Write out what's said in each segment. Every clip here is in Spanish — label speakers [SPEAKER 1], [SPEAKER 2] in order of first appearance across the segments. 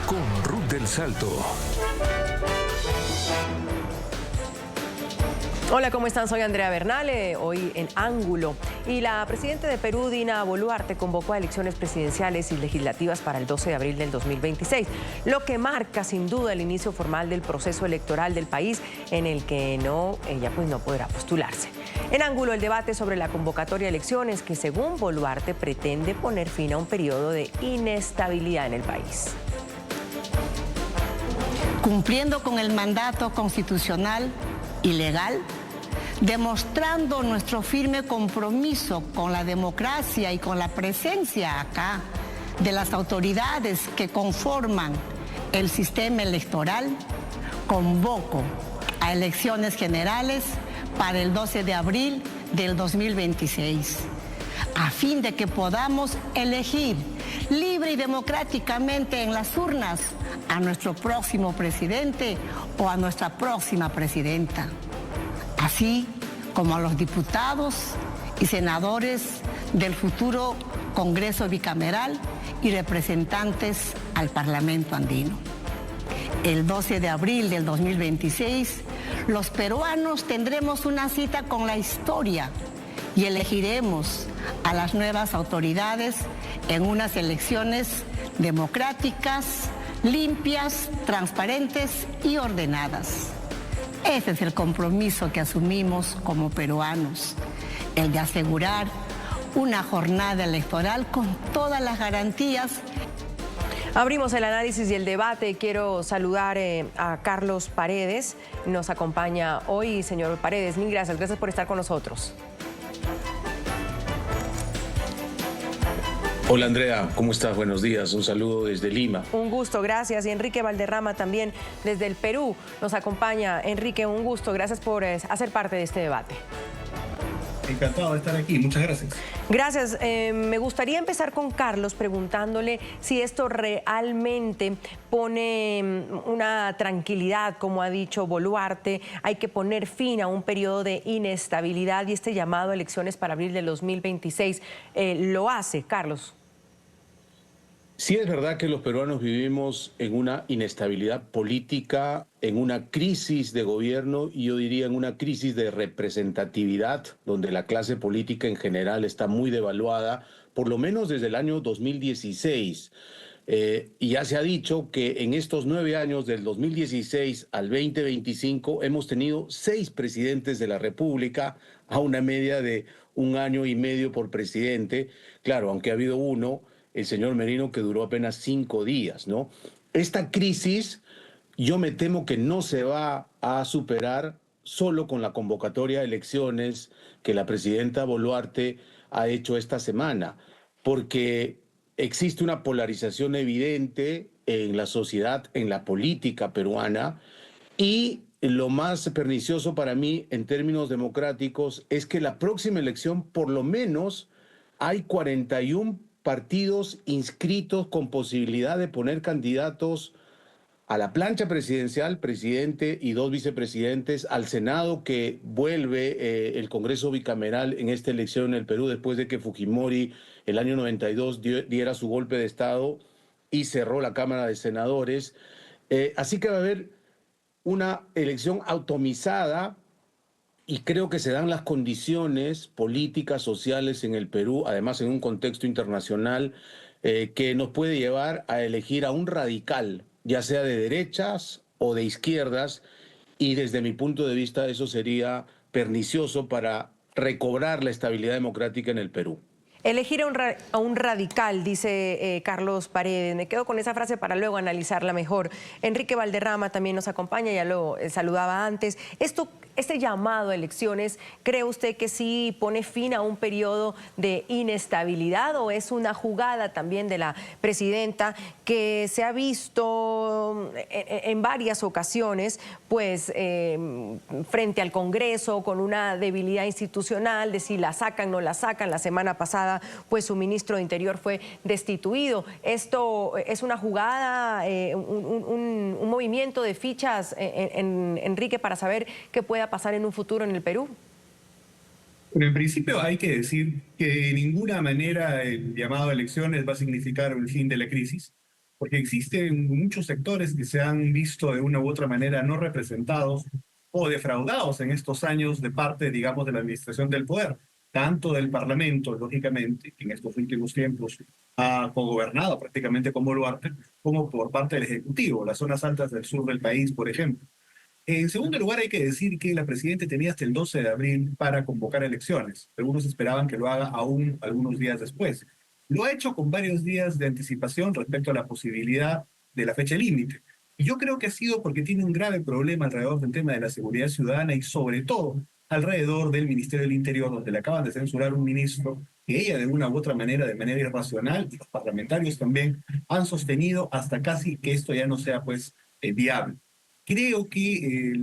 [SPEAKER 1] con Ruth del Salto.
[SPEAKER 2] Hola, ¿cómo están? Soy Andrea Bernal, hoy en Ángulo. Y la presidenta de Perú, Dina Boluarte, convocó a elecciones presidenciales y legislativas para el 12 de abril del 2026, lo que marca sin duda el inicio formal del proceso electoral del país, en el que ella no podrá postularse. En Ángulo, el debate sobre la convocatoria a elecciones que, según Boluarte, pretende poner fin a un periodo de inestabilidad en el país.
[SPEAKER 3] Cumpliendo con el mandato constitucional y legal, demostrando nuestro firme compromiso con la democracia y con la presencia acá de las autoridades que conforman el sistema electoral, convoco a elecciones generales para el 12 de abril del 2026, a fin de que podamos elegir libre y democráticamente en las urnas a nuestro próximo presidente o a nuestra próxima presidenta, así como a los diputados y senadores del futuro Congreso bicameral y representantes al Parlamento andino. El 12 de abril del 2026, los peruanos tendremos una cita con la historia y elegiremos a las nuevas autoridades en unas elecciones democráticas, limpias, transparentes y ordenadas. Ese es el compromiso que asumimos como peruanos, el de asegurar una jornada electoral con todas las garantías.
[SPEAKER 2] Abrimos el análisis y el debate. Quiero saludar a Carlos Paredes. Nos acompaña hoy, señor Paredes. Mil gracias. Gracias por estar con nosotros.
[SPEAKER 4] Hola Andrea, ¿cómo estás? Buenos días, un saludo desde Lima.
[SPEAKER 2] Un gusto, gracias. Y Enrique Valderrama también desde el Perú nos acompaña. Enrique, un gusto, gracias por hacer parte de este debate.
[SPEAKER 5] Encantado de estar aquí, muchas gracias.
[SPEAKER 2] Gracias. Me gustaría empezar con Carlos preguntándole si esto realmente pone una tranquilidad, como ha dicho Boluarte. Hay que poner fin a un periodo de inestabilidad y este llamado a elecciones para abril del 2026 lo hace. Carlos.
[SPEAKER 4] Sí, es verdad que los peruanos vivimos en una inestabilidad política, en una crisis de gobierno y yo diría en una crisis de representatividad, donde la clase política en general está muy devaluada, por lo menos desde el año 2016. Y ya se ha dicho que en estos 9 años, del 2016 al 2025, hemos tenido 6 presidentes de la República, a una media de 1 año y medio por presidente. Claro, aunque ha habido uno, el señor Merino, que duró apenas 5 días, ¿no? Esta crisis yo me temo que no se va a superar solo con la convocatoria de elecciones que la presidenta Boluarte ha hecho esta semana, porque existe una polarización evidente en la sociedad, en la política peruana, y lo más pernicioso para mí en términos democráticos es que la próxima elección, por lo menos, hay 41 partidos inscritos con posibilidad de poner candidatos a la plancha presidencial, presidente y 2 vicepresidentes, al Senado, que vuelve el Congreso bicameral en esta elección en el Perú después de que Fujimori el año 92 diera su golpe de Estado y cerró la Cámara de Senadores. Así que va a haber una elección atomizada. Y creo que se dan las condiciones políticas, sociales en el Perú, además en un contexto internacional, que nos puede llevar a elegir a un radical, ya sea de derechas o de izquierdas, y desde mi punto de vista eso sería pernicioso para recobrar la estabilidad democrática en el Perú.
[SPEAKER 2] Elegir a un radical, dice Carlos Paredes. Me quedo con esa frase para luego analizarla mejor. Enrique Valderrama también nos acompaña, ya lo saludaba antes. Este llamado a elecciones, ¿cree usted que sí pone fin a un periodo de inestabilidad o es una jugada también de la presidenta que se ha visto en varias ocasiones, pues frente al Congreso, con una debilidad institucional de si la sacan o no la sacan? La semana pasada, pues su ministro de Interior fue destituido. ¿Esto es una jugada, un movimiento de fichas, Enrique, para saber qué pueda pasar en un futuro en el Perú?
[SPEAKER 5] Pero en principio hay que decir que de ninguna manera el llamado a elecciones va a significar el fin de la crisis. porque existen muchos sectores que se han visto de una u otra manera no representados o defraudados en estos años de parte, digamos, de la administración del poder, tanto del Parlamento, lógicamente, que en estos últimos tiempos ha cogobernado prácticamente con Boluarte, como por parte del Ejecutivo, las zonas altas del sur del país, por ejemplo. En segundo lugar, hay que decir que la presidenta tenía hasta el 12 de abril para convocar elecciones. Algunos esperaban que lo haga aún algunos días después. Lo ha hecho con varios días de anticipación respecto a la posibilidad de la fecha límite. Y yo creo que ha sido porque tiene un grave problema alrededor del tema de la seguridad ciudadana y sobre todo alrededor del Ministerio del Interior, donde le acaban de censurar un ministro que ella de una u otra manera, de manera irracional, y los parlamentarios también han sostenido hasta casi que esto ya no sea pues viable. Creo que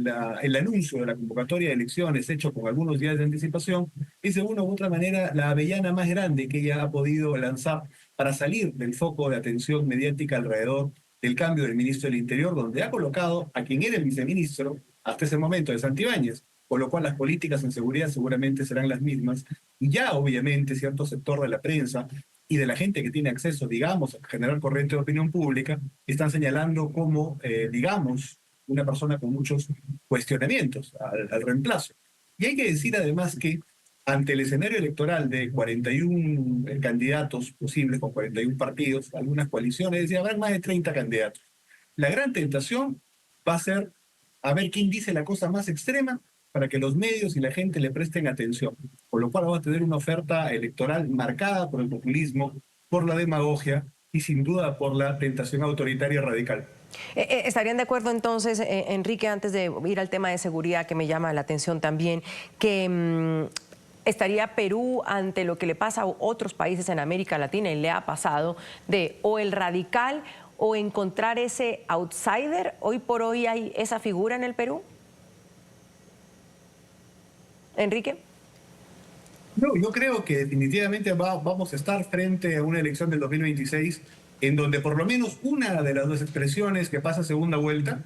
[SPEAKER 5] el anuncio de la convocatoria de elecciones hecho con algunos días de anticipación es de una u otra manera la avellana más grande que ella ha podido lanzar para salir del foco de atención mediática alrededor del cambio del ministro del Interior, donde ha colocado a quien era el viceministro hasta ese momento, de Santibáñez, con lo cual las políticas en seguridad seguramente serán las mismas. Y ya obviamente cierto sector de la prensa y de la gente que tiene acceso, digamos, a generar corriente de opinión pública, están señalando como, digamos, una persona con muchos cuestionamientos al reemplazo. Y hay que decir además que ante el escenario electoral de 41 candidatos posibles con 41 partidos, algunas coaliciones, decía, habrá más de 30 candidatos. La gran tentación va a ser a ver quién dice la cosa más extrema para que los medios y la gente le presten atención. Por lo cual va a tener una oferta electoral marcada por el populismo, por la demagogia y sin duda por la tentación autoritaria radical.
[SPEAKER 2] ¿Estarían de acuerdo entonces, Enrique, antes de ir al tema de seguridad que me llama la atención también, que estaría Perú ante lo que le pasa a otros países en América Latina y le ha pasado de o el radical o encontrar ese outsider? ¿Hoy por hoy hay esa figura en el Perú? Enrique.
[SPEAKER 5] No, yo creo que definitivamente vamos a estar frente a una elección del 2026 en donde por lo menos una de las dos expresiones que pasa a segunda vuelta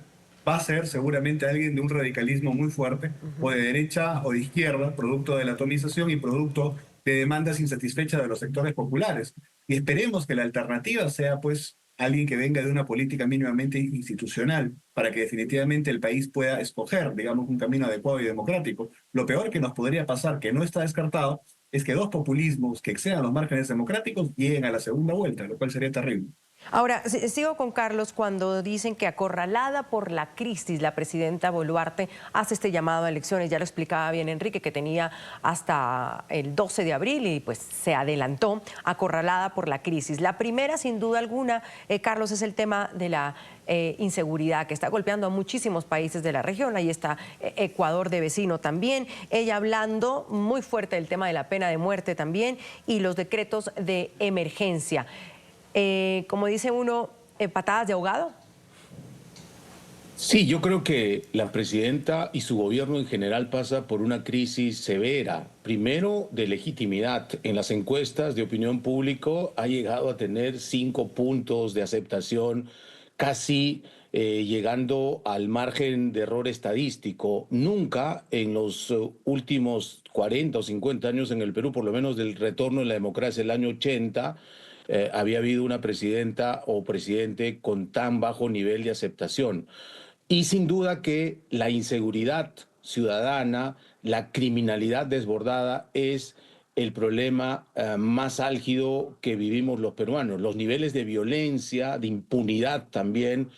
[SPEAKER 5] va a ser seguramente alguien de un radicalismo muy fuerte, o de derecha o de izquierda, producto de la atomización y producto de demandas insatisfechas de los sectores populares. Y esperemos que la alternativa sea pues alguien que venga de una política mínimamente institucional, para que definitivamente el país pueda escoger, digamos, un camino adecuado y democrático. Lo peor que nos podría pasar, que no está descartado, es que dos populismos que excedan los márgenes democráticos lleguen a la segunda vuelta, lo cual sería terrible.
[SPEAKER 2] Ahora, sigo con Carlos cuando dicen que acorralada por la crisis, la presidenta Boluarte hace este llamado a elecciones. Ya lo explicaba bien Enrique, que tenía hasta el 12 de abril y pues se adelantó, acorralada por la crisis. La primera, sin duda alguna, Carlos, es el tema de la inseguridad que está golpeando a muchísimos países de la región. Ahí está Ecuador de vecino también. Ella hablando muy fuerte del tema de la pena de muerte también y los decretos de emergencia. Como dice uno, patadas de ahogado.
[SPEAKER 4] Sí, yo creo que la presidenta y su gobierno en general pasa por una crisis severa. Primero, de legitimidad. En las encuestas de opinión pública ha llegado a tener 5 puntos de aceptación, casi llegando al margen de error estadístico. Nunca en los últimos 40 o 50 años en el Perú, por lo menos del retorno de la democracia del año 80, había habido una presidenta o presidente con tan bajo nivel de aceptación. Y sin duda que la inseguridad ciudadana, la criminalidad desbordada es el problema más álgido que vivimos los peruanos. Los niveles de violencia, de impunidad también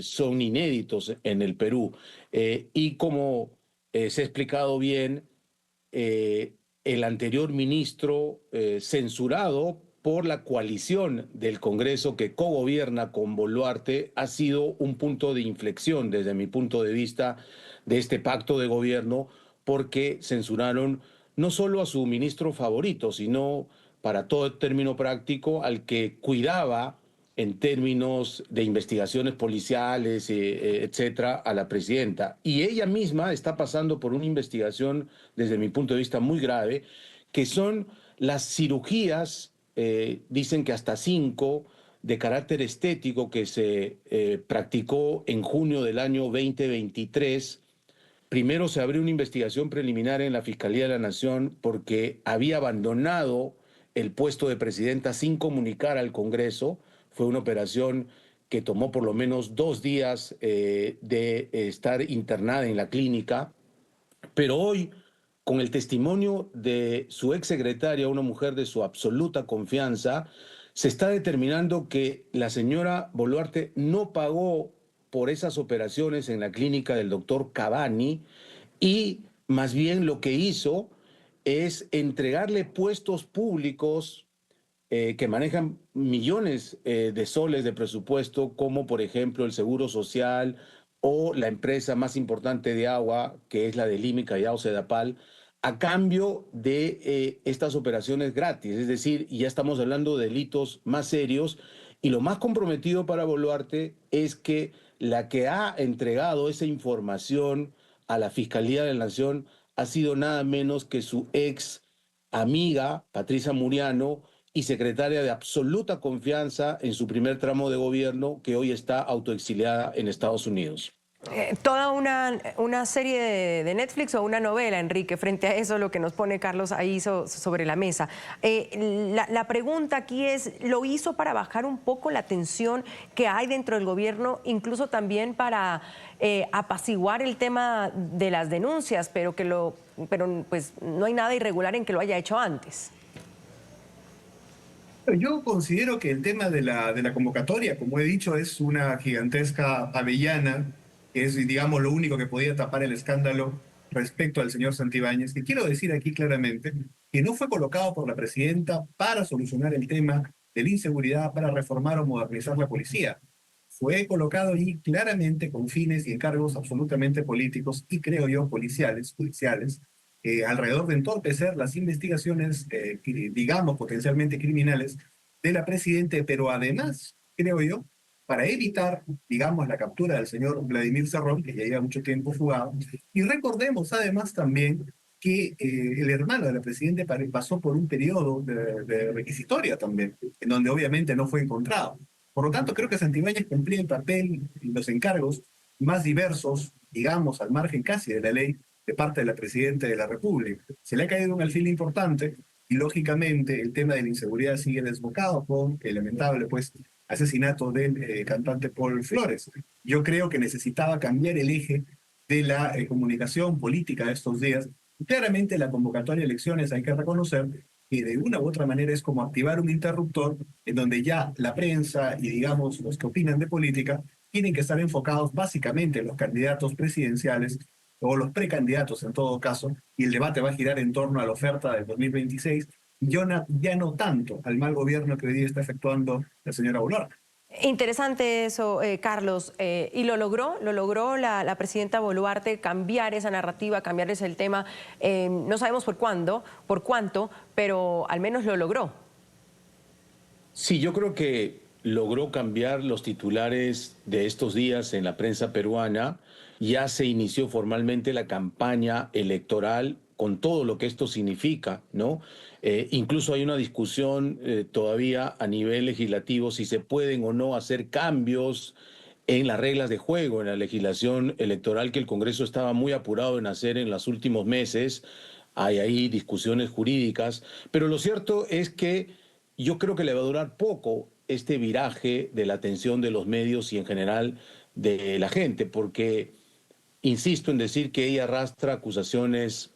[SPEAKER 4] son inéditos en el Perú. Y como se ha explicado bien, el anterior ministro censurado por la coalición del Congreso que cogobierna con Boluarte ha sido un punto de inflexión desde mi punto de vista de este pacto de gobierno, porque censuraron no solo a su ministro favorito, sino, para todo término práctico, al que cuidaba en términos de investigaciones policiales, etcétera, a la presidenta. Y ella misma está pasando por una investigación, desde mi punto de vista, muy grave, que son las cirugías, dicen que hasta 5, de carácter estético que se practicó en junio del año 2023. Primero se abrió una investigación preliminar en la Fiscalía de la Nación porque había abandonado el puesto de presidenta sin comunicar al Congreso. Fue una operación que tomó por lo menos 2 días de estar internada en la clínica, pero hoy, con el testimonio de su exsecretaria, una mujer de su absoluta confianza, se está determinando que la señora Boluarte no pagó por esas operaciones en la clínica del doctor Cavani y más bien lo que hizo es entregarle puestos públicos que manejan millones de soles de presupuesto, como por ejemplo el Seguro Social o la empresa más importante de agua, que es la de Limi Callao Sedapal, a cambio de estas operaciones gratis. Es decir, ya estamos hablando de delitos más serios, y lo más comprometido para Boluarte es que la que ha entregado esa información a la Fiscalía de la Nación ha sido nada menos que su ex amiga, Patricia Muriano, y secretaria de absoluta confianza en su primer tramo de gobierno, que hoy está autoexiliada en Estados Unidos.
[SPEAKER 2] Toda una serie de Netflix o una novela, Enrique, frente a eso lo que nos pone Carlos ahí sobre la mesa. La pregunta aquí es, ¿lo hizo para bajar un poco la tensión que hay dentro del gobierno, incluso también para apaciguar el tema de las denuncias, pero pues no hay nada irregular en que lo haya hecho antes?
[SPEAKER 5] Yo considero que el tema de la convocatoria, como he dicho, es una gigantesca avellana, que es, digamos, lo único que podía tapar el escándalo respecto al señor Santibáñez, que quiero decir aquí claramente que no fue colocado por la presidenta para solucionar el tema de la inseguridad, para reformar o modernizar la policía. Fue colocado allí claramente con fines y encargos absolutamente políticos y, creo yo, judiciales, alrededor de entorpecer las investigaciones, digamos, potencialmente criminales de la presidenta, pero además, creo yo, para evitar, digamos, la captura del señor Vladimir Cerrón, que ya lleva mucho tiempo fugado. Y recordemos además también que el hermano de la presidenta pasó por un periodo de requisitoria también, en donde obviamente no fue encontrado. Por lo tanto, creo que Santibáñez cumplía el papel y los encargos más diversos, digamos, al margen casi de la ley, de parte de la presidenta de la República. Se le ha caído un alfil importante y, lógicamente, el tema de la inseguridad sigue desbocado con el lamentable, pues, asesinato del cantante Paul Flores. Yo creo que necesitaba cambiar el eje de la comunicación política de estos días. Claramente, la convocatoria de elecciones, hay que reconocer que de una u otra manera es como activar un interruptor en donde ya la prensa y, digamos, los que opinan de política tienen que estar enfocados básicamente en los candidatos presidenciales o los precandidatos en todo caso, y el debate va a girar en torno a la oferta del 2026, ya no tanto al mal gobierno que hoy día está efectuando la señora Boluarte.
[SPEAKER 2] Interesante eso, Carlos. Y lo logró la presidenta Boluarte cambiar esa narrativa, cambiarles el tema. No sabemos por cuánto, pero al menos lo logró.
[SPEAKER 4] Sí, yo creo que logró cambiar los titulares de estos días en la prensa peruana. Ya se inició formalmente la campaña electoral con todo lo que esto significa, ¿no? Incluso hay una discusión todavía a nivel legislativo si se pueden o no hacer cambios en las reglas de juego, en la legislación electoral que el Congreso estaba muy apurado en hacer en los últimos meses. Hay ahí discusiones jurídicas, pero lo cierto es que yo creo que le va a durar poco este viraje de la atención de los medios y en general de la gente, porque insisto en decir que ella arrastra acusaciones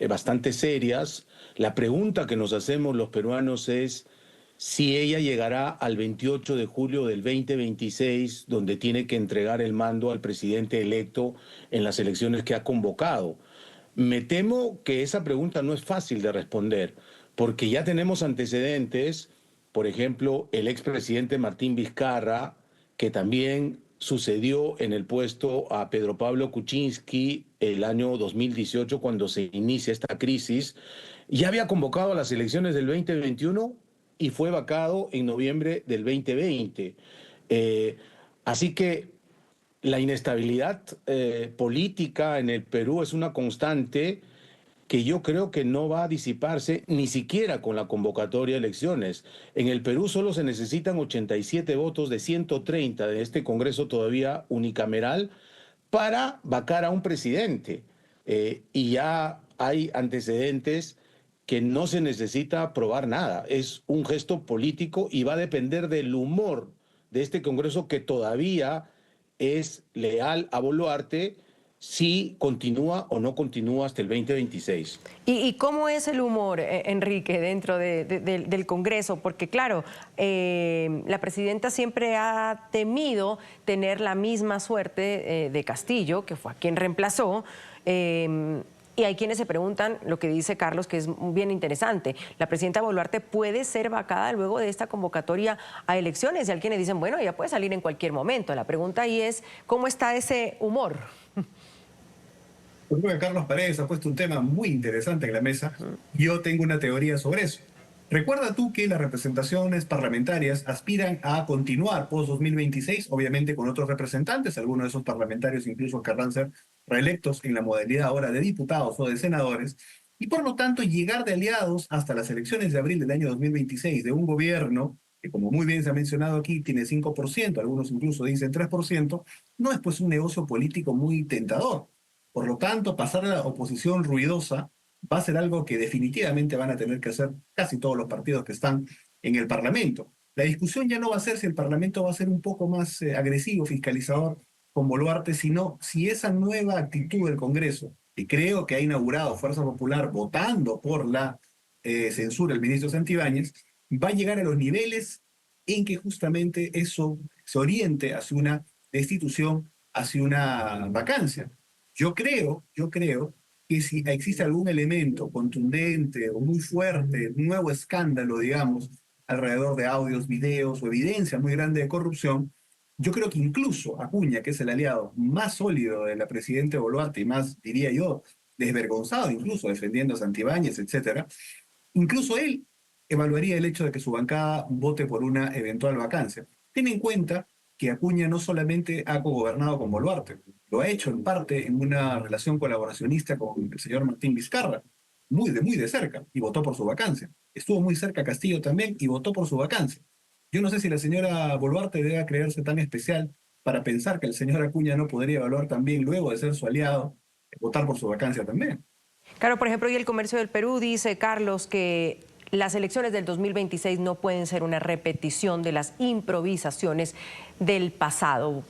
[SPEAKER 4] bastante serias. La pregunta que nos hacemos los peruanos es si ella llegará al 28 de julio del 2026, donde tiene que entregar el mando al presidente electo en las elecciones que ha convocado. Me temo que esa pregunta no es fácil de responder, porque ya tenemos antecedentes, por ejemplo, el expresidente Martín Vizcarra, que también sucedió en el puesto a Pedro Pablo Kuczynski el año 2018, cuando se inicia esta crisis, ya había convocado a las elecciones del 2021 y fue vacado en noviembre del 2020. Así que la inestabilidad política en el Perú es una constante que yo creo que no va a disiparse ni siquiera con la convocatoria de elecciones. En el Perú solo se necesitan 87 votos de 130 de este Congreso todavía unicameral para vacar a un presidente. Y ya hay antecedentes que no se necesita probar nada. Es un gesto político y va a depender del humor de este Congreso que todavía es leal a Boluarte si continúa o no continúa hasta el 2026.
[SPEAKER 2] ¿Y cómo es el humor, Enrique, dentro del Congreso? Porque claro, la presidenta siempre ha temido tener la misma suerte de Castillo, que fue a quien reemplazó. Y hay quienes se preguntan lo que dice Carlos, que es bien interesante. La presidenta Boluarte puede ser vacada luego de esta convocatoria a elecciones. Y hay quienes dicen, bueno, ella puede salir en cualquier momento. La pregunta ahí es, ¿cómo está ese humor?
[SPEAKER 5] Yo creo que Carlos Paredes ha puesto un tema muy interesante en la mesa. Yo tengo una teoría sobre eso. Recuerda tú que las representaciones parlamentarias aspiran a continuar post-2026, obviamente con otros representantes. Algunos de esos parlamentarios incluso querrán ser reelectos en la modalidad ahora de diputados o de senadores. Y por lo tanto, llegar de aliados hasta las elecciones de abril del año 2026 de un gobierno que, como muy bien se ha mencionado aquí, tiene 5%, algunos incluso dicen 3%, no es pues un negocio político muy tentador. Por lo tanto, pasar a la oposición ruidosa va a ser algo que definitivamente van a tener que hacer casi todos los partidos que están en el Parlamento. La discusión ya no va a ser si el Parlamento va a ser un poco más agresivo, fiscalizador con Boluarte, sino si esa nueva actitud del Congreso, que creo que ha inaugurado Fuerza Popular votando por la censura del ministro Santibáñez, va a llegar a los niveles en que justamente eso se oriente hacia una destitución, hacia una vacancia. Yo creo que si existe algún elemento contundente o muy fuerte, un nuevo escándalo, digamos, alrededor de audios, videos o evidencia muy grande de corrupción, yo creo que incluso Acuña, que es el aliado más sólido de la presidenta Boluarte y más, diría yo, desvergonzado, incluso defendiendo a Santibáñez, etcétera, incluso él evaluaría el hecho de que su bancada vote por una eventual vacancia. Ten en cuenta que Acuña no solamente ha cogobernado con Boluarte, lo ha hecho en parte en una relación colaboracionista con el señor Martín Vizcarra, muy de cerca, y votó por su vacancia. Estuvo muy cerca Castillo también y votó por su vacancia. Yo no sé si la señora Boluarte debe creerse tan especial para pensar que el señor Acuña no podría evaluar también, luego de ser su aliado, votar por su vacancia también.
[SPEAKER 2] Claro, por ejemplo, hoy el Comercio del Perú dice, Carlos, que las elecciones del 2026 no pueden ser una repetición de las improvisaciones del pasado.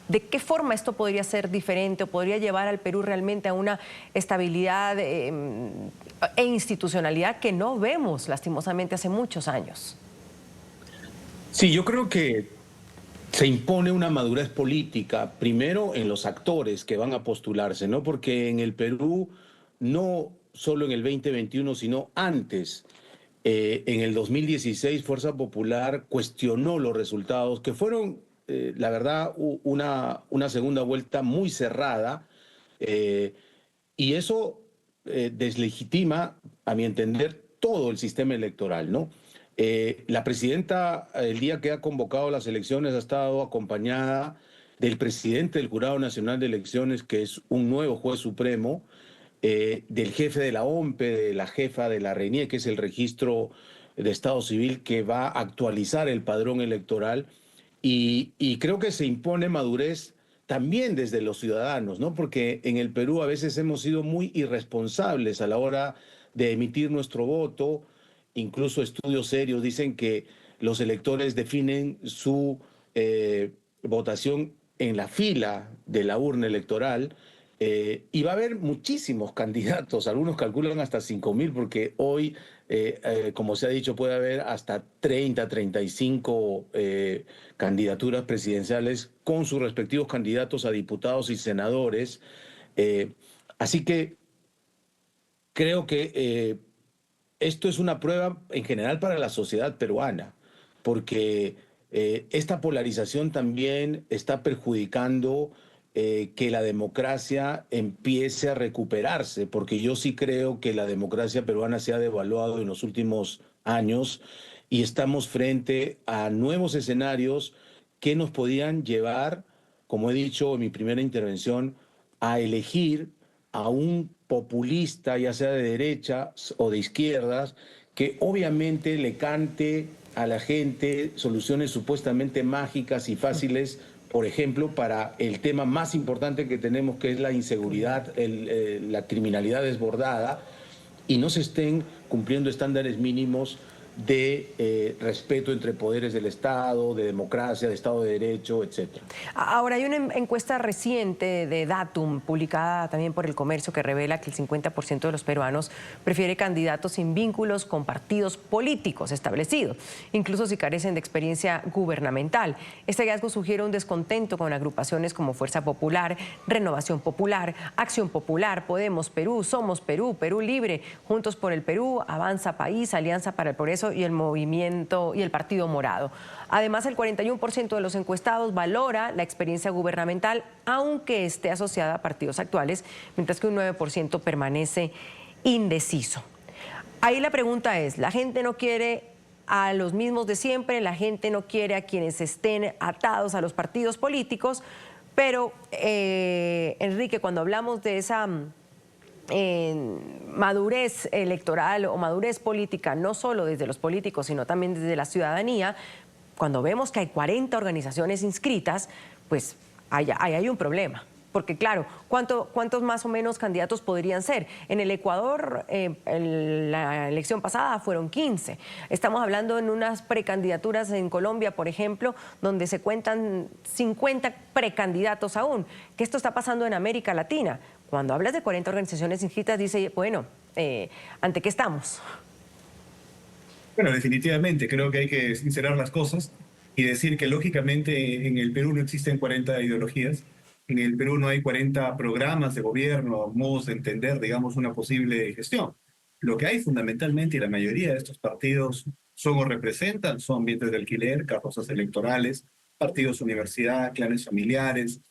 [SPEAKER 2] ¿De qué forma esto podría ser diferente o podría llevar al Perú realmente a una estabilidad e institucionalidad que no vemos lastimosamente hace muchos años?
[SPEAKER 4] Sí, yo creo que se impone una madurez política, primero en los actores que van a postularse, ¿no? Porque en el Perú, no solo en el 2021, sino antes, en el 2016, Fuerza Popular cuestionó los resultados, que fueron, la verdad, una segunda vuelta muy cerrada, y eso deslegitima, a mi entender, todo el sistema electoral, ¿no? La presidenta, el día que ha convocado las elecciones, ha estado acompañada del presidente del Jurado Nacional de Elecciones, que es un nuevo juez supremo, del jefe de la OMPE, de la jefa de la RENIE, que es el registro de Estado Civil, que va a actualizar el padrón electoral. Y creo que se impone madurez también desde los ciudadanos, ¿no? Porque en el Perú a veces hemos sido muy irresponsables a la hora de emitir nuestro voto. Incluso estudios serios dicen que los electores definen su votación en la fila de la urna electoral, y va a haber muchísimos candidatos, algunos calculan hasta 5.000, porque hoy, como se ha dicho, puede haber hasta 30, 35 candidaturas presidenciales con sus respectivos candidatos a diputados y senadores. Así que creo que esto es una prueba en general para la sociedad peruana, porque esta polarización también está perjudicando que la democracia empiece a recuperarse, porque yo sí creo que la democracia peruana se ha devaluado en los últimos años y estamos frente a nuevos escenarios que nos podían llevar, como he dicho en mi primera intervención, a elegir a un populista, ya sea de derechas o de izquierdas, que obviamente le cante a la gente soluciones supuestamente mágicas y fáciles, por ejemplo, para el tema más importante que tenemos, que es la inseguridad, la criminalidad desbordada, y no se estén cumpliendo estándares mínimos de respeto entre poderes del Estado, de democracia, de Estado de Derecho, etc.
[SPEAKER 2] Ahora, hay una encuesta reciente de Datum, publicada también por El Comercio, que revela que el 50% de los peruanos prefiere candidatos sin vínculos con partidos políticos establecidos, incluso si carecen de experiencia gubernamental. Este hallazgo sugiere un descontento con agrupaciones como Fuerza Popular, Renovación Popular, Acción Popular, Podemos Perú, Somos Perú, Perú Libre, Juntos por el Perú, Avanza País, Alianza para el Progreso y el Movimiento y el Partido Morado. Además, el 41% de los encuestados valora la experiencia gubernamental, aunque esté asociada a partidos actuales, mientras que un 9% permanece indeciso. Ahí la pregunta es, ¿la gente no quiere a los mismos de siempre? ¿La gente no quiere a quienes estén atados a los partidos políticos? Pero, Enrique, cuando hablamos de esa madurez electoral o madurez política, no solo desde los políticos, sino también desde la ciudadanía, cuando vemos que hay 40 organizaciones inscritas, pues ahí hay un problema. Porque claro, ¿cuántos más o menos candidatos podrían ser? En el Ecuador, en la elección pasada fueron 15. Estamos hablando en unas precandidaturas en Colombia, por ejemplo, donde se cuentan 50 precandidatos aún. ¿Qué esto está pasando en América Latina? Cuando hablas de 40 organizaciones inscritas, dice, bueno, ¿ante qué estamos?
[SPEAKER 5] Bueno, definitivamente creo que hay que sincerar las cosas y decir que lógicamente en el Perú no existen 40 ideologías. En el Perú no hay 40 programas de gobierno, modos de entender, digamos, una posible gestión. Lo que hay fundamentalmente, y la mayoría de estos partidos son o representan, son bienes de alquiler, carrozas electorales, partidos universidad, clanes familiares,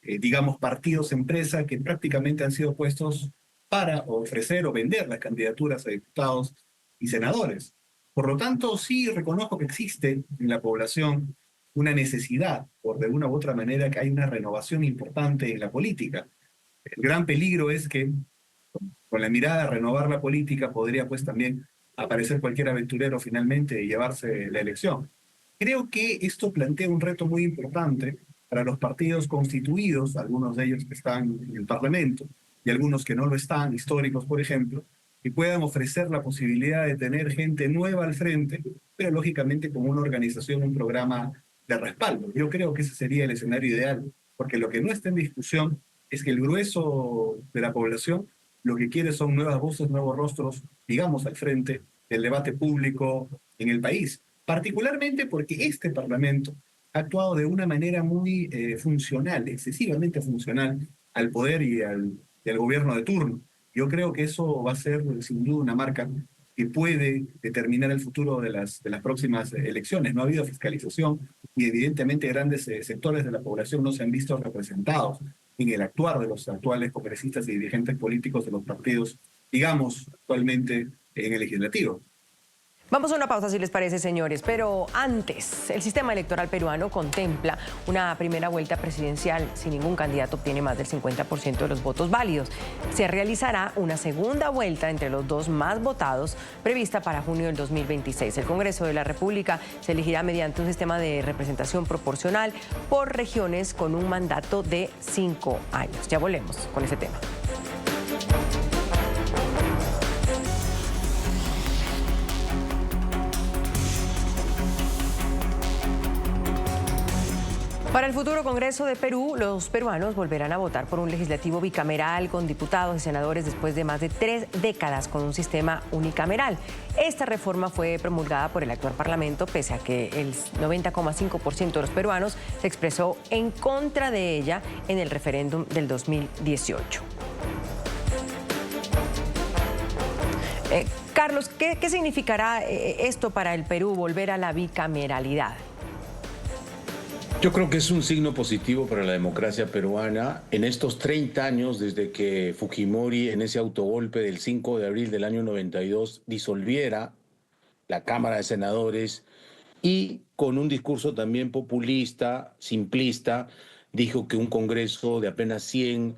[SPEAKER 5] digamos, partidos empresa que prácticamente han sido puestos para ofrecer o vender las candidaturas a diputados y senadores. Por lo tanto, sí reconozco que existe en la población una necesidad, por de una u otra manera, que hay una renovación importante en la política. El gran peligro es que con la mirada a renovar la política podría pues también aparecer cualquier aventurero finalmente y llevarse la elección. Creo que esto plantea un reto muy importante para los partidos constituidos, algunos de ellos que están en el Parlamento y algunos que no lo están, históricos por ejemplo, que puedan ofrecer la posibilidad de tener gente nueva al frente, pero lógicamente con una organización, un programa de respaldo. Yo creo que ese sería el escenario ideal, porque lo que no está en discusión es que el grueso de la población lo que quiere son nuevas voces, nuevos rostros, digamos, al frente del debate público en el país. Particularmente porque este Parlamento ha actuado de una manera muy funcional, excesivamente funcional al poder y al gobierno de turno. Yo creo que eso va a ser sin duda una marca que puede determinar el futuro de las próximas elecciones. No ha habido fiscalización y evidentemente grandes sectores de la población no se han visto representados en el actuar de los actuales congresistas y dirigentes políticos de los partidos, digamos, actualmente en el legislativo.
[SPEAKER 2] Vamos a una pausa, si les parece, señores, pero antes, el sistema electoral peruano contempla una primera vuelta presidencial si ningún candidato obtiene más del 50% de los votos válidos. Se realizará una segunda vuelta entre los dos más votados, prevista para junio del 2026. El Congreso de la República se elegirá mediante un sistema de representación proporcional por regiones con un mandato de 5 años. Ya volvemos con ese tema. Para el futuro Congreso de Perú, los peruanos volverán a votar por un legislativo bicameral con diputados y senadores después de más de 3 décadas con un sistema unicameral. Esta reforma fue promulgada por el actual Parlamento, pese a que el 90,5% de los peruanos se expresó en contra de ella en el referéndum del 2018. Carlos, ¿qué significará esto para el Perú, volver a la bicameralidad?
[SPEAKER 4] Yo creo que es un signo positivo para la democracia peruana en estos 30 años desde que Fujimori, en ese autogolpe del 5 de abril del año 92, disolviera la Cámara de Senadores y con un discurso también populista, simplista, dijo que un Congreso de apenas 100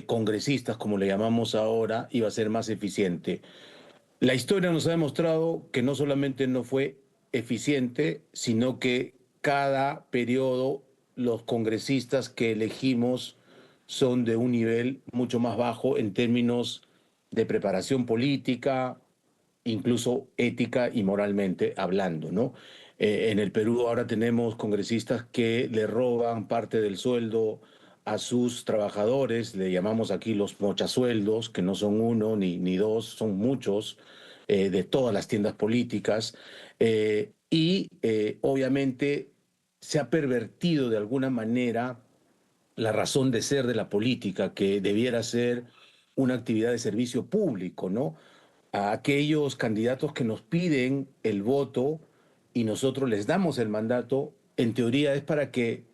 [SPEAKER 4] congresistas, como le llamamos ahora, iba a ser más eficiente. La historia nos ha demostrado que no solamente no fue eficiente, sino que cada periodo los congresistas que elegimos son de un nivel mucho más bajo en términos de preparación política, incluso ética y moralmente hablando, ¿no? En el Perú ahora tenemos congresistas que le roban parte del sueldo a sus trabajadores, le llamamos aquí los mochasueldos, que no son uno ni dos, son muchos, de todas las tiendas políticas, obviamente se ha pervertido de alguna manera la razón de ser de la política, que debiera ser una actividad de servicio público, ¿no? A aquellos candidatos que nos piden el voto y nosotros les damos el mandato, en teoría es para que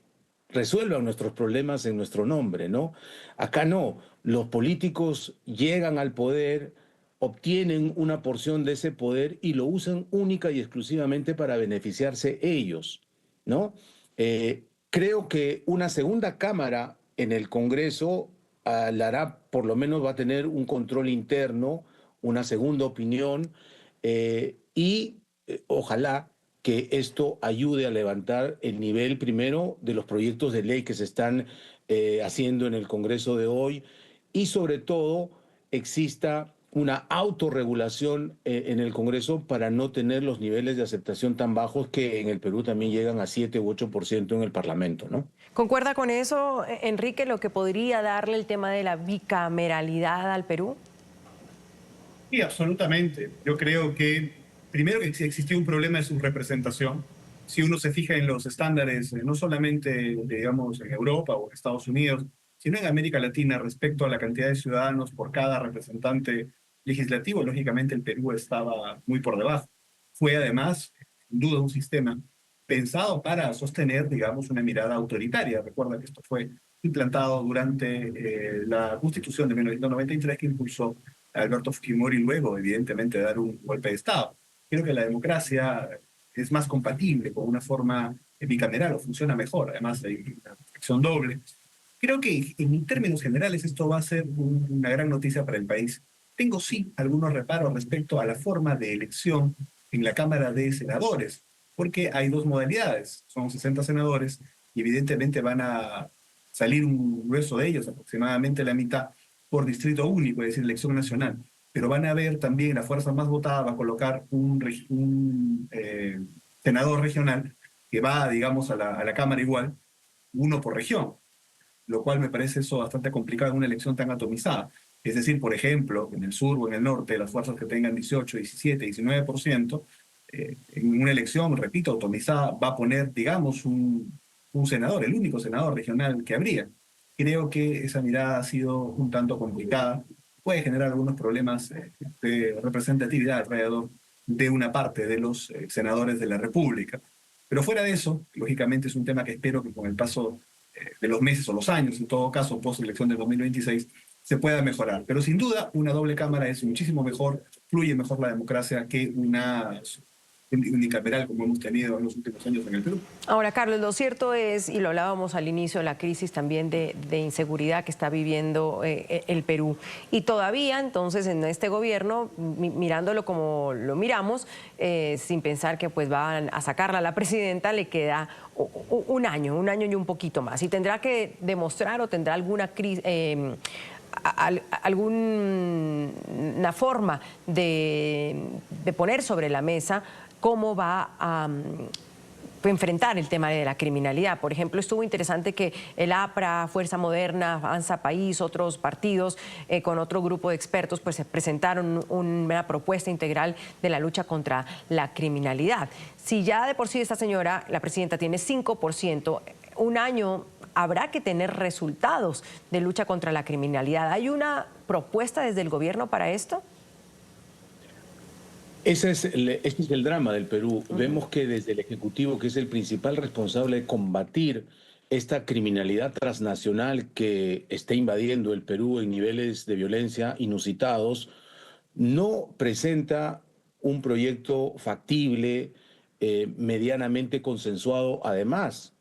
[SPEAKER 4] resuelvan nuestros problemas en nuestro nombre, ¿no? Acá no, los políticos llegan al poder, obtienen una porción de ese poder y lo usan única y exclusivamente para beneficiarse ellos, ¿no? Creo que una segunda cámara en el Congreso la hará, por lo menos va a tener un control interno, una segunda opinión, ojalá que esto ayude a levantar el nivel primero de los proyectos de ley que se están haciendo en el Congreso de hoy y sobre todo exista una autorregulación en el Congreso para no tener los niveles de aceptación tan bajos que en el Perú también llegan a 7 u 8% en el Parlamento, ¿no?
[SPEAKER 2] ¿Concuerda con eso, Enrique, lo que podría darle el tema de la bicameralidad al Perú?
[SPEAKER 5] Sí, absolutamente. Yo creo que primero que existió un problema de subrepresentación. Si uno se fija en los estándares, no solamente, digamos, en Europa o en Estados Unidos, sino en América Latina respecto a la cantidad de ciudadanos por cada representante legislativo, lógicamente el Perú estaba muy por debajo. Fue además, sin duda, un sistema pensado para sostener, digamos, una mirada autoritaria. Recuerda que esto fue implantado durante la Constitución de 1993 que impulsó a Alberto Fujimori luego, evidentemente, de dar un golpe de Estado. Creo que la democracia es más compatible con una forma bicameral o funciona mejor, además hay una acción doble. Creo que en términos generales esto va a ser una gran noticia para el país. Tengo sí algunos reparos respecto a la forma de elección en la Cámara de Senadores, porque hay dos modalidades, son 60 senadores y evidentemente van a salir un grueso de ellos, aproximadamente la mitad, por distrito único, es decir, elección nacional. Pero van a haber también, la fuerza más votada va a colocar un senador regional que va, digamos, a la Cámara igual, uno por región, lo cual me parece eso bastante complicado en una elección tan atomizada. Es decir, por ejemplo, en el sur o en el norte, las fuerzas que tengan 18, 17, 19%, en una elección, repito, atomizada, va a poner, digamos, un senador, el único senador regional que habría. Creo que esa mirada ha sido un tanto complicada, puede generar algunos problemas de representatividad alrededor de una parte de los senadores de la República. Pero fuera de eso, lógicamente es un tema que espero que con el paso de los meses o los años, en todo caso, post-elección del 2026, se pueda mejorar. Pero sin duda, una doble cámara es muchísimo mejor, fluye mejor la democracia que una unicameral como hemos tenido en los últimos años en el Perú.
[SPEAKER 2] Ahora, Carlos, lo cierto es, y lo hablábamos al inicio, la crisis también de inseguridad que está viviendo el Perú. Y todavía, entonces, en este gobierno, mirándolo como lo miramos, sin pensar que pues van a sacarla a la presidenta, le queda un año y un poquito más. Y tendrá que demostrar o tendrá alguna crisis... alguna forma de poner sobre la mesa cómo va a enfrentar el tema de la criminalidad. Por ejemplo, estuvo interesante que el APRA, Fuerza Moderna, Avanza País, otros partidos con otro grupo de expertos pues presentaron una propuesta integral de la lucha contra la criminalidad. Si ya de por sí esta señora, la presidenta, tiene 5%, un año habrá que tener resultados de lucha contra la criminalidad. ¿Hay una propuesta desde el gobierno para esto?
[SPEAKER 4] Ese es el drama del Perú. Vemos que desde el Ejecutivo, que es el principal responsable de combatir esta criminalidad transnacional que está invadiendo el Perú en niveles de violencia inusitados, no presenta un proyecto factible, medianamente consensuado, además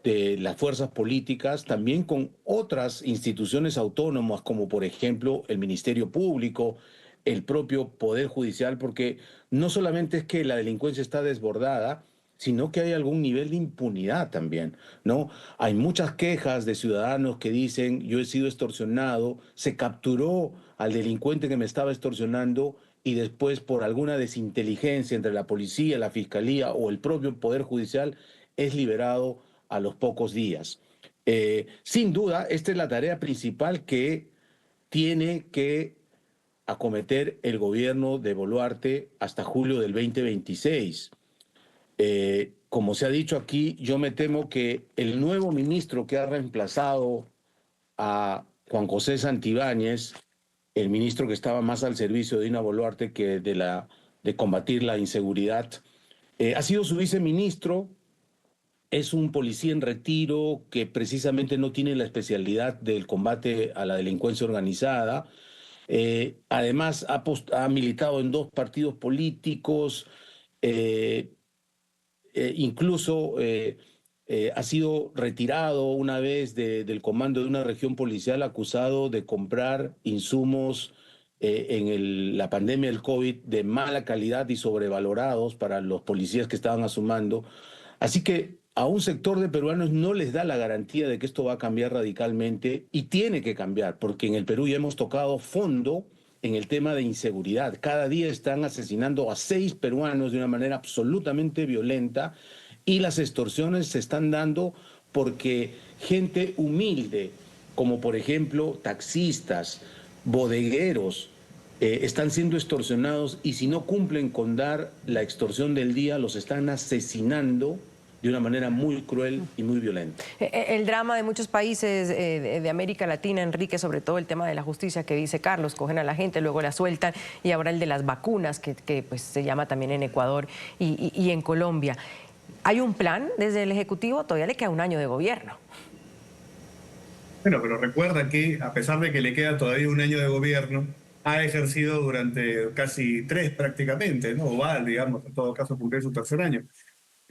[SPEAKER 4] de las fuerzas políticas, también con otras instituciones autónomas, como por ejemplo el Ministerio Público, el propio Poder Judicial, porque no solamente es que la delincuencia está desbordada, sino que hay algún nivel de impunidad también, ¿no? Hay muchas quejas de ciudadanos que dicen, yo he sido extorsionado, se capturó al delincuente que me estaba extorsionando y después por alguna desinteligencia entre la policía, la fiscalía o el propio Poder Judicial es liberado a los pocos días. Sin duda, esta es la tarea principal que tiene que acometer el gobierno de Boluarte hasta julio del 2026. Como se ha dicho aquí, yo me temo que el nuevo ministro que ha reemplazado a Juan José Santibáñez, el ministro que estaba más al servicio de Dina Boluarte que de combatir la inseguridad, ha sido su viceministro. Es un policía en retiro que precisamente no tiene la especialidad del combate a la delincuencia organizada. Además, ha militado en 2 partidos políticos, incluso ha sido retirado una vez del comando de una región policial acusado de comprar insumos en la pandemia del COVID de mala calidad y sobrevalorados para los policías que estaban asumando. Así que a un sector de peruanos no les da la garantía de que esto va a cambiar radicalmente, y tiene que cambiar, porque en el Perú ya hemos tocado fondo en el tema de inseguridad. Cada día están asesinando a 6 peruanos de una manera absolutamente violenta, y las extorsiones se están dando porque gente humilde, como por ejemplo taxistas, bodegueros, están siendo extorsionados, y si no cumplen con dar la extorsión del día, los están asesinando de una manera muy cruel y muy violenta.
[SPEAKER 2] El drama de muchos países de América Latina, Enrique, sobre todo el tema de la justicia que dice Carlos, cogen a la gente, luego la sueltan, y ahora el de las vacunas, que pues, se llama también en Ecuador y en Colombia. ¿Hay un plan desde el Ejecutivo? Todavía le queda un año de gobierno.
[SPEAKER 5] Bueno, pero recuerda que a pesar de que le queda todavía un año de gobierno, ha ejercido durante casi 3 prácticamente, ¿no? O va, digamos, en todo caso, cumplir su 3er año.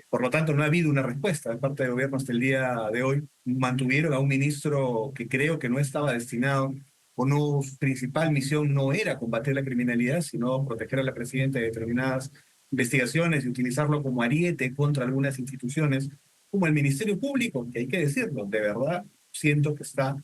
[SPEAKER 5] Por lo tanto, no ha habido una respuesta de parte del gobierno hasta el día de hoy. Mantuvieron a un ministro que creo que no estaba destinado, o no, su principal misión no era combatir la criminalidad, sino proteger a la presidenta de determinadas investigaciones y utilizarlo como ariete contra algunas instituciones, como el Ministerio Público, que hay que decirlo, de verdad siento que está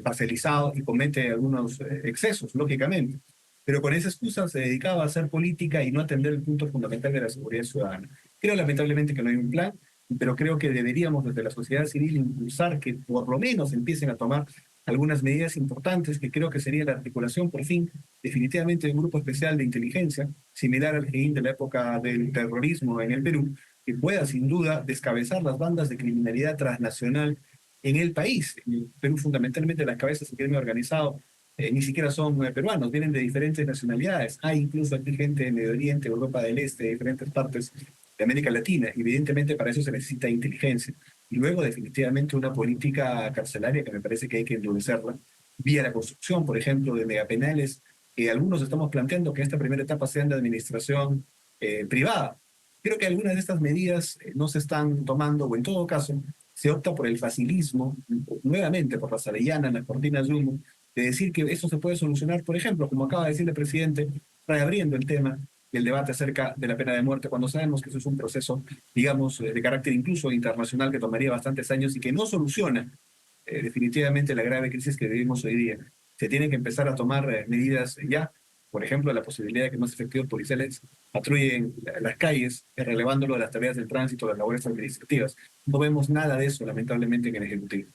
[SPEAKER 5] parcializado y comete algunos excesos, lógicamente. Pero con esa excusa se dedicaba a hacer política y no atender el punto fundamental de la seguridad ciudadana. Creo lamentablemente que no hay un plan, pero creo que deberíamos desde la sociedad civil impulsar que por lo menos empiecen a tomar algunas medidas importantes, que creo que sería la articulación por fin definitivamente de un grupo especial de inteligencia, similar al GEIN de la época del terrorismo en el Perú, que pueda sin duda descabezar las bandas de criminalidad transnacional en el país. En el Perú fundamentalmente las cabezas del crimen organizado ni siquiera son peruanos, vienen de diferentes nacionalidades. Hay incluso aquí gente de Medio Oriente, Europa del Este, de diferentes partes de América Latina. Evidentemente para eso se necesita inteligencia. Y luego definitivamente una política carcelaria que me parece que hay que endurecerla, vía la construcción, por ejemplo, de megapenales, que algunos estamos planteando que esta primera etapa sean de administración privada. Creo que algunas de estas medidas no se están tomando, o en todo caso se opta por el facilismo, nuevamente por las avellanas, las cortinas de humo, de decir que eso se puede solucionar, por ejemplo, como acaba de decir el presidente, reabriendo el tema del debate acerca de la pena de muerte, cuando sabemos que eso es un proceso, digamos, de carácter incluso internacional, que tomaría bastantes años y que no soluciona definitivamente la grave crisis que vivimos hoy día. Se tienen que empezar a tomar medidas ya, por ejemplo, la posibilidad de que más efectivos policiales patrullen las calles, relevándolo de las tareas del tránsito, de las labores administrativas. No vemos nada de eso, lamentablemente, en el Ejecutivo.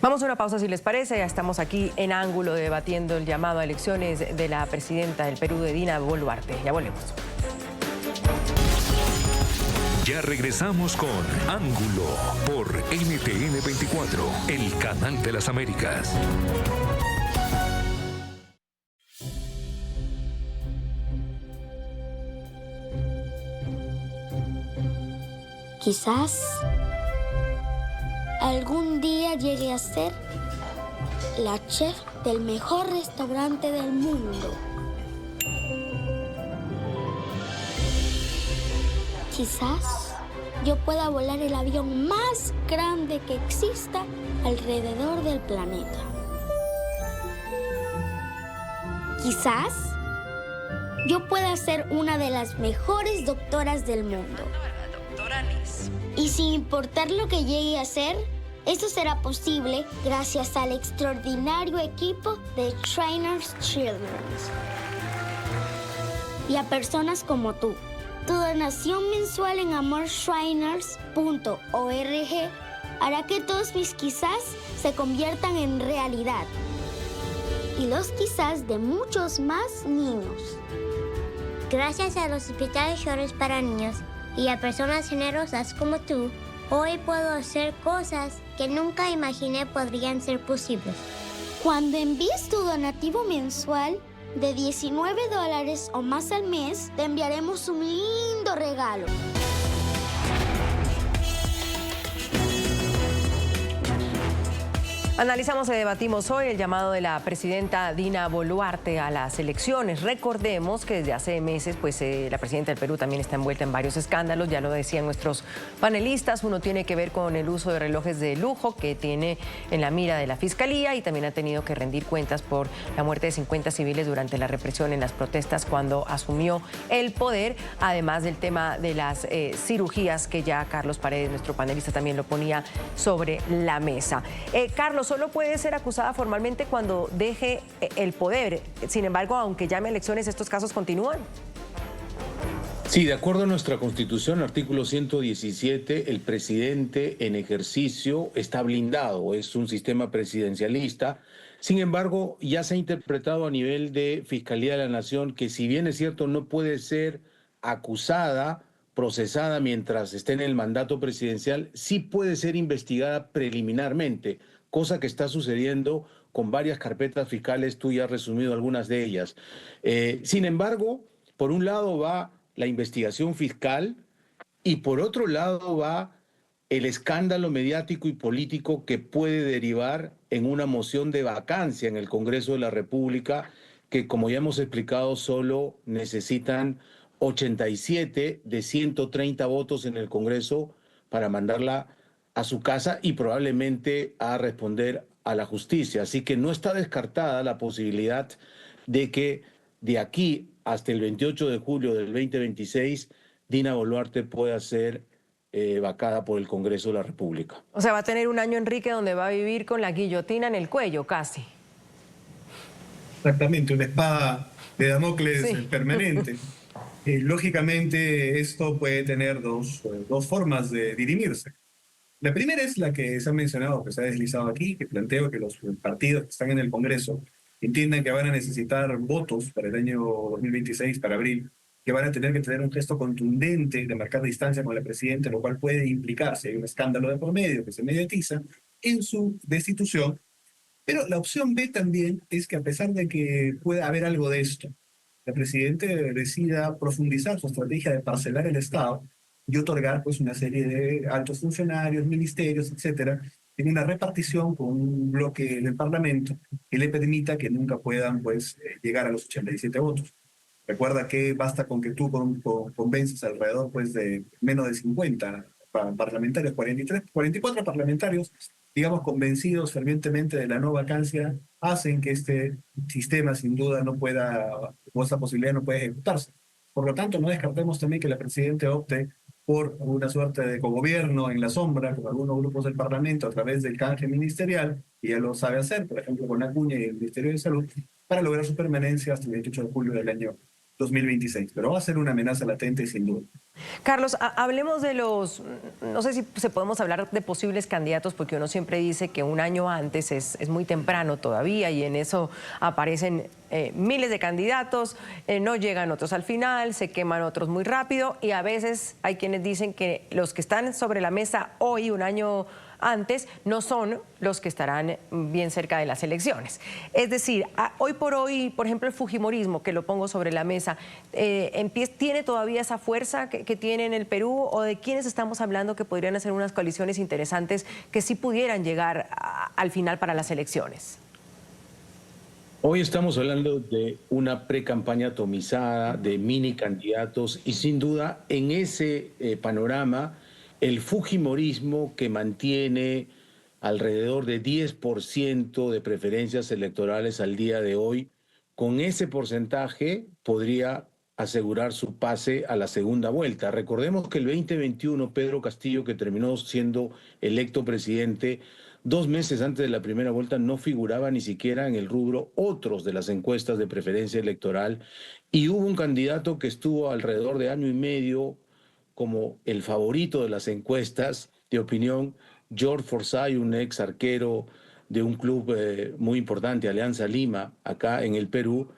[SPEAKER 2] Vamos a una pausa, si les parece. Ya estamos aquí en Ángulo debatiendo el llamado a elecciones de la presidenta del Perú, de Dina Boluarte. Ya volvemos.
[SPEAKER 1] Ya regresamos con Ángulo por NTN 24, el canal de las Américas.
[SPEAKER 6] Quizás algún día llegue a ser la chef del mejor restaurante del mundo. Quizás yo pueda volar el avión más grande que exista alrededor del planeta. Quizás yo pueda ser una de las mejores doctoras del mundo. Y sin importar lo que llegue a ser, esto será posible gracias al extraordinario equipo de Trainers Children. y a personas como tú. Tu donación mensual en amorshriners.org hará que todos mis quizás se conviertan en realidad. Y los quizás de muchos más niños.
[SPEAKER 7] Gracias a los hospitales Shores para niños y a personas generosas como tú, hoy puedo hacer cosas que nunca imaginé podrían ser posibles.
[SPEAKER 6] Cuando envíes tu donativo mensual de $19 o más al mes, te enviaremos un lindo regalo.
[SPEAKER 2] Analizamos y debatimos hoy el llamado de la presidenta Dina Boluarte a las elecciones. Recordemos que desde hace meses la presidenta del Perú también está envuelta en varios escándalos, ya lo decían nuestros panelistas. Uno tiene que ver con el uso de relojes de lujo que tiene en la mira de la Fiscalía, y también ha tenido que rendir cuentas por la muerte de 50 civiles durante la represión en las protestas cuando asumió el poder, además del tema de las cirugías que ya Carlos Paredes, nuestro panelista, también lo ponía sobre la mesa. Carlos, solo puede ser acusada formalmente cuando deje el poder. Sin embargo, aunque llame elecciones, ¿estos casos continúan?
[SPEAKER 4] Sí, de acuerdo a nuestra Constitución, artículo 117, el presidente en ejercicio está blindado, es un sistema presidencialista. Sin embargo, ya se ha interpretado a nivel de Fiscalía de la Nación que, si bien es cierto, no puede ser acusada, procesada mientras esté en el mandato presidencial, sí puede ser investigada preliminarmente, cosa que está sucediendo con varias carpetas fiscales. Tú ya has resumido algunas de ellas. Sin embargo, por un lado va la investigación fiscal y por otro lado va el escándalo mediático y político que puede derivar en una moción de vacancia en el Congreso de la República, que, como ya hemos explicado, solo necesitan 87 de 130 votos en el Congreso para mandarla a su casa y probablemente a responder a la justicia. Así que no está descartada la posibilidad de que de aquí hasta el 28 de julio del 2026 Dina Boluarte pueda ser vacada por el Congreso de la República.
[SPEAKER 2] O sea, va a tener un año, Enrique, donde va a vivir con la guillotina en el cuello, casi.
[SPEAKER 5] Exactamente, una espada de Damocles permanente. Lógicamente, esto puede tener dos formas de dirimirse. La primera es la que se ha mencionado, que se ha deslizado aquí, que planteo que los partidos que están en el Congreso entiendan que van a necesitar votos para el año 2026, para abril, que van a tener que tener un gesto contundente de marcar distancia con la presidenta, lo cual puede implicar, si hay un escándalo de por medio que se mediatiza, en su destitución. Pero la opción B también es que, a pesar de que pueda haber algo de esto, la presidenta decida profundizar su estrategia de parcelar el Estado y otorgar pues una serie de altos funcionarios, ministerios, etcétera, en una repartición con un bloque del Parlamento que le permita que nunca puedan pues llegar a los 87 votos. Recuerda que basta con que tú convences alrededor pues de menos de 50 parlamentarios, 44 parlamentarios, digamos, convencidos fervientemente de la no vacancia, hacen que este sistema sin duda no pueda, o esa posibilidad no puede ejecutarse. Por lo tanto, no descartemos también que la presidenta opte por una suerte de cogobierno en la sombra con algunos grupos del Parlamento a través del canje ministerial, y ella lo sabe hacer, por ejemplo, con Acuña y el Ministerio de Salud, para lograr su permanencia hasta el 28 de julio del año 2026. Pero va a ser una amenaza latente, sin duda.
[SPEAKER 2] Carlos, hablemos de no sé si podemos hablar de posibles candidatos, porque uno siempre dice que un año antes es muy temprano todavía, y en eso aparecen miles de candidatos, no llegan otros al final, se queman otros muy rápido, y a veces hay quienes dicen que los que están sobre la mesa hoy, un año antes, no son los que estarán bien cerca de las elecciones. Es decir, hoy por hoy, por ejemplo, el fujimorismo, que lo pongo sobre la mesa, ¿tiene todavía esa fuerza que tiene en el Perú? ¿O de quiénes estamos hablando que podrían hacer unas coaliciones interesantes que sí pudieran llegar al final para las elecciones?
[SPEAKER 4] Hoy estamos hablando de una precampaña atomizada, de mini candidatos, y sin duda en ese panorama el fujimorismo, que mantiene alrededor de 10% de preferencias electorales al día de hoy, con ese porcentaje podría asegurar su pase a la segunda vuelta. Recordemos que el 2021 Pedro Castillo, que terminó siendo electo presidente, 2 meses antes de la primera vuelta no figuraba ni siquiera en el rubro otros de las encuestas de preferencia electoral, y hubo un candidato que estuvo alrededor de año y medio como el favorito de las encuestas de opinión, George Forsyth, un ex arquero de un club muy importante, Alianza Lima, acá en el Perú,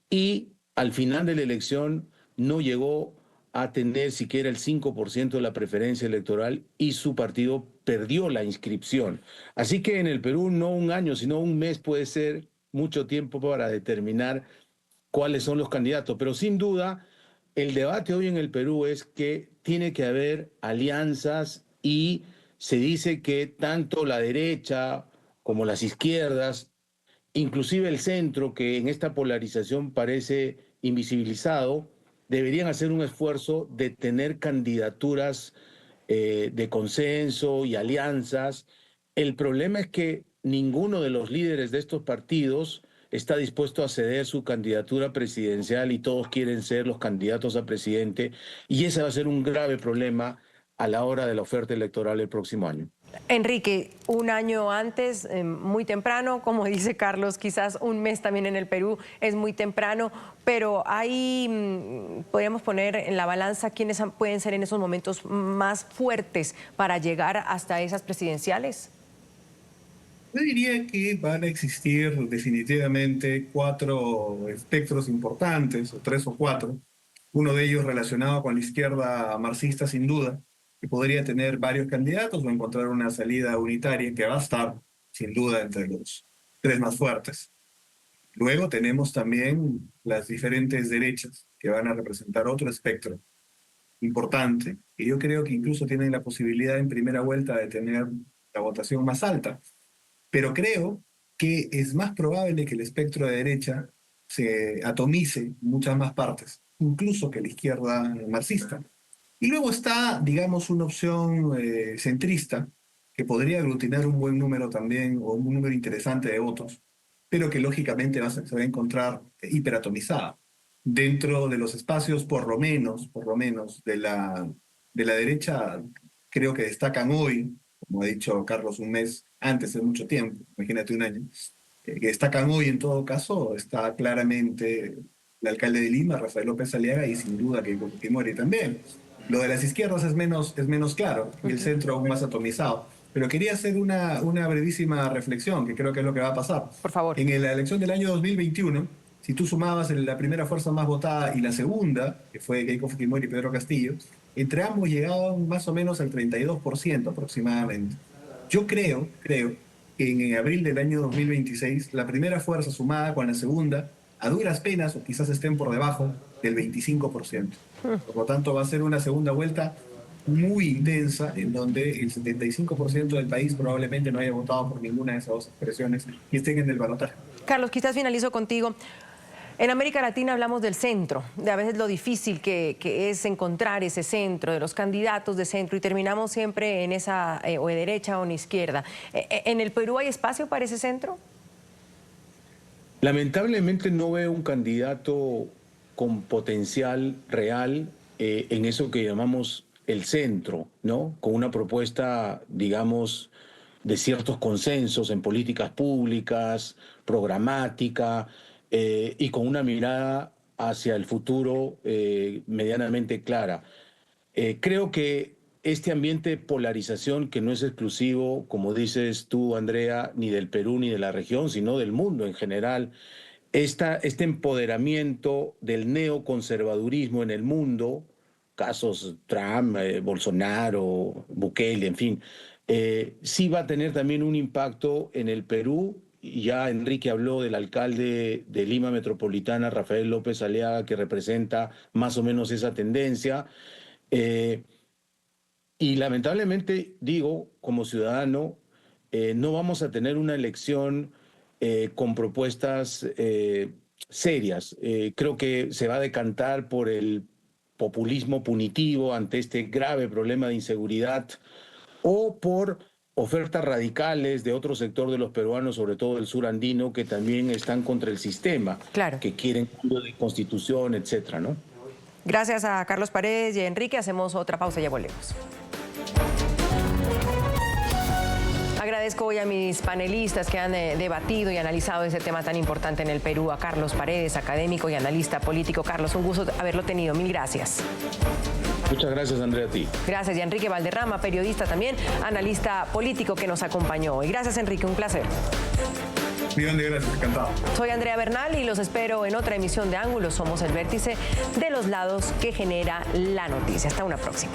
[SPEAKER 4] y al final de la elección no llegó a tener siquiera el 5% de la preferencia electoral y su partido perdió la inscripción. Así que en el Perú no un año, sino un mes puede ser mucho tiempo para determinar cuáles son los candidatos. Pero sin duda, el debate hoy en el Perú es que tiene que haber alianzas, y se dice que tanto la derecha como las izquierdas, inclusive el centro, que en esta polarización parece invisibilizado, deberían hacer un esfuerzo de tener candidaturas de consenso y alianzas. El problema es que ninguno de los líderes de estos partidos está dispuesto a ceder su candidatura presidencial y todos quieren ser los candidatos a presidente, y ese va a ser un grave problema a la hora de la oferta electoral el próximo año.
[SPEAKER 2] Enrique, un año antes, muy temprano, como dice Carlos, quizás un mes también en el Perú es muy temprano, pero ahí podríamos poner en la balanza quiénes pueden ser en esos momentos más fuertes para llegar hasta esas presidenciales.
[SPEAKER 5] Yo diría que van a existir definitivamente 4 espectros importantes, o 3 o 4. Uno de ellos relacionado con la izquierda marxista, sin duda, que podría tener varios candidatos o encontrar una salida unitaria que va a estar, sin duda, entre los 3 más fuertes. Luego tenemos también las diferentes derechas, que van a representar otro espectro importante, y yo creo que incluso tienen la posibilidad en primera vuelta de tener la votación más alta. Pero creo que es más probable que el espectro de derecha se atomice en muchas más partes, incluso que la izquierda marxista. Y luego está, digamos, una opción centrista, que podría aglutinar un buen número también, o un número interesante de votos, pero que lógicamente se va a encontrar hiperatomizada. Dentro de los espacios, por lo menos, de la derecha, creo que destacan hoy, como ha dicho Carlos, un mes antes de mucho tiempo, imagínate un año, que destacan hoy en todo caso, está claramente el alcalde de Lima, Rafael López Aliaga, y sin duda Keiko Fujimori también. Lo de las izquierdas es menos claro, y el centro aún más atomizado. Pero quería hacer una brevísima reflexión, que creo que es lo que va a pasar.
[SPEAKER 2] Por favor.
[SPEAKER 5] En la elección del año 2021, si tú sumabas la primera fuerza más votada y la segunda, que fue Keiko Fujimori y Pedro Castillo, entre ambos llegaban más o menos al 32% aproximadamente. Yo creo que en abril del año 2026, la primera fuerza sumada con la segunda, a duras penas, o quizás estén por debajo del 25%. Por lo tanto, va a ser una segunda vuelta muy intensa, en donde el 75% del país probablemente no haya votado por ninguna de esas dos expresiones y estén en el balotaje.
[SPEAKER 2] Carlos, quizás finalizo contigo. En América Latina hablamos del centro, de a veces lo difícil que es encontrar ese centro, de los candidatos de centro, y terminamos siempre en esa o de derecha o en izquierda. ¿En el Perú hay espacio para ese centro?
[SPEAKER 4] Lamentablemente no veo un candidato con potencial real en eso que llamamos el centro, ¿no? Con una propuesta, digamos, de ciertos consensos en políticas públicas, programática, y con una mirada hacia el futuro medianamente clara. Creo que este ambiente de polarización, que no es exclusivo, como dices tú, Andrea, ni del Perú ni de la región, sino del mundo en general, este empoderamiento del neoconservadurismo en el mundo, casos Trump, Bolsonaro, Bukele, en fin, sí va a tener también un impacto en el Perú. Ya Enrique habló del alcalde de Lima Metropolitana, Rafael López Aliaga, que representa más o menos esa tendencia. Y lamentablemente, digo, como ciudadano, no vamos a tener una elección con propuestas serias. Creo que se va a decantar por el populismo punitivo ante este grave problema de inseguridad, o por ofertas radicales de otro sector de los peruanos, sobre todo del sur andino, que también están contra el sistema,
[SPEAKER 2] claro, que
[SPEAKER 4] quieren cambio de constitución, etcétera, ¿no?
[SPEAKER 2] Gracias a Carlos Paredes y a Enrique. Hacemos otra pausa y ya volvemos. agradezco hoy a mis panelistas que han debatido y analizado ese tema tan importante en el Perú, a Carlos Paredes, académico y analista político. Carlos, un gusto haberlo tenido. Mil gracias.
[SPEAKER 4] Muchas gracias, Andrea, a ti.
[SPEAKER 2] Gracias. Y a Enrique Valderrama, periodista también, analista político que nos acompañó hoy. Gracias, Enrique. Un placer.
[SPEAKER 5] Millón de gracias, encantado.
[SPEAKER 2] Soy Andrea Bernal y los espero en otra emisión de Ángulo. Somos el vértice de los lados que genera la noticia. Hasta una próxima.